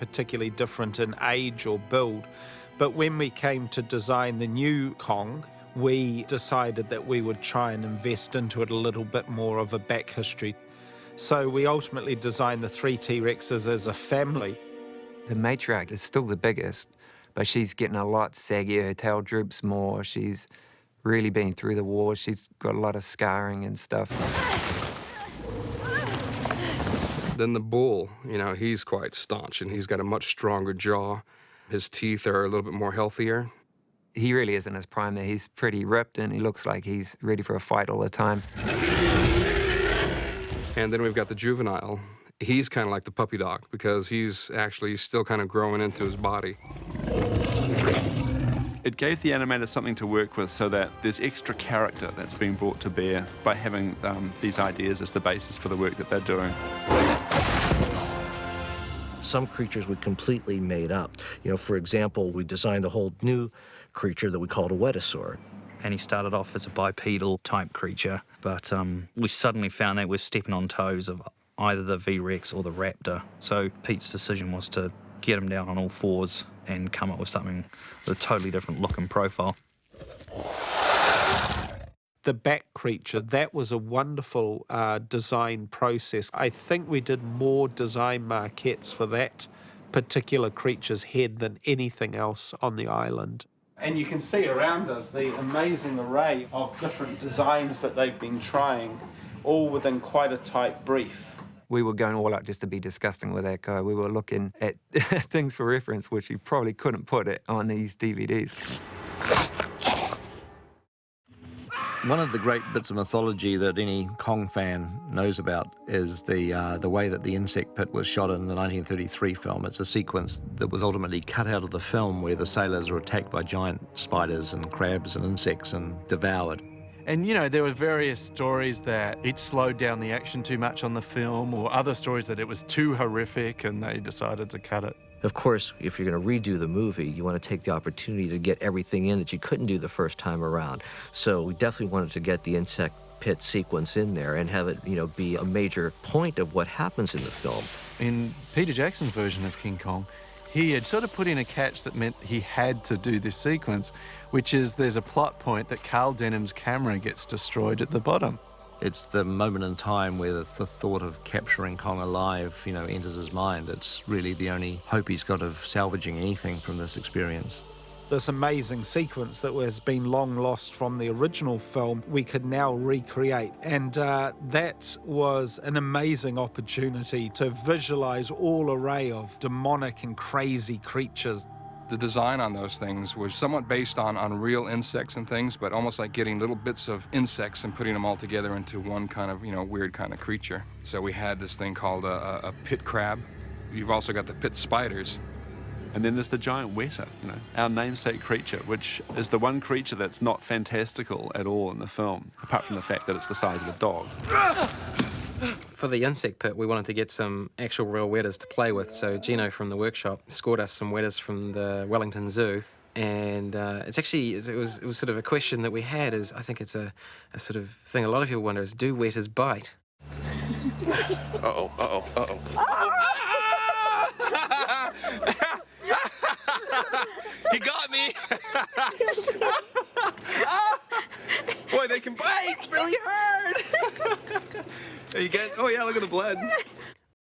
particularly different in age or build. But when we came to design the new Kong, we decided that we would try and invest into it a little bit more of a back history. So we ultimately designed the three T-Rexes as a family. The matriarch is still the biggest, but she's getting a lot saggier. Her tail droops more. She's really been through the war. She's got a lot of scarring and stuff. Then the bull, you know, he's quite staunch, and he's got a much stronger jaw. His teeth are a little bit more healthier. He really is in his prime there. He's pretty ripped, and he looks like he's ready for a fight all the time. And then we've got the juvenile. He's kind of like the puppy dog because he's actually still kind of growing into his body. It gave the animators something to work with so that there's extra character that's being brought to bear by having these ideas as the basis for the work that they're doing. Some creatures we completely made up. You know, for example, we designed a whole new creature that we called a Wetasaur. And he started off as a bipedal type creature, but we suddenly found that we're stepping on toes of either the V-Rex or the Raptor. So Pete's decision was to get him down on all fours and come up with something with a totally different look and profile. The back creature, that was a wonderful design process. I think we did more design maquettes for that particular creature's head than anything else on the island. And you can see around us the amazing array of different designs that they've been trying, all within quite a tight brief. We were going all out just to be disgusting with that guy. We were looking at things for reference, which we probably couldn't put it on these DVDs. One of the great bits of mythology that any Kong fan knows about is the way that the insect pit was shot in the 1933 film. It's a sequence that was ultimately cut out of the film where the sailors are attacked by giant spiders and crabs and insects and devoured. And, you know, there were various stories that it slowed down the action too much on the film, or other stories that it was too horrific and they decided to cut it. Of course, if you're going to redo the movie, you want to take the opportunity to get everything in that you couldn't do the first time around. So we definitely wanted to get the insect pit sequence in there and have it, you know, be a major point of what happens in the film. In Peter Jackson's version of King Kong, he had sort of put in a catch that meant he had to do this sequence, which is there's a plot point that Carl Denham's camera gets destroyed at the bottom. It's the moment in time where the thought of capturing Kong alive, you know, enters his mind. It's really the only hope he's got of salvaging anything from this experience. This amazing sequence that has been long lost from the original film, we could now recreate. And that was an amazing opportunity to visualize all array of demonic and crazy creatures. The design on those things was somewhat based on real insects and things, but almost like getting little bits of insects and putting them all together into one kind of, you know, weird kind of creature. So we had this thing called a pit crab. You've also got the pit spiders. And then there's the giant weta, you know, our namesake creature, which is the one creature that's not fantastical at all in the film, apart from the fact that it's the size of a dog. For the insect pit, we wanted to get some actual real wetas to play with, so Gino from the workshop scored us some wetas from the Wellington Zoo, and it was sort of a question that we had. Is I think it's a sort of thing a lot of people wonder is, do wetas bite? Uh-oh, uh-oh, uh-oh.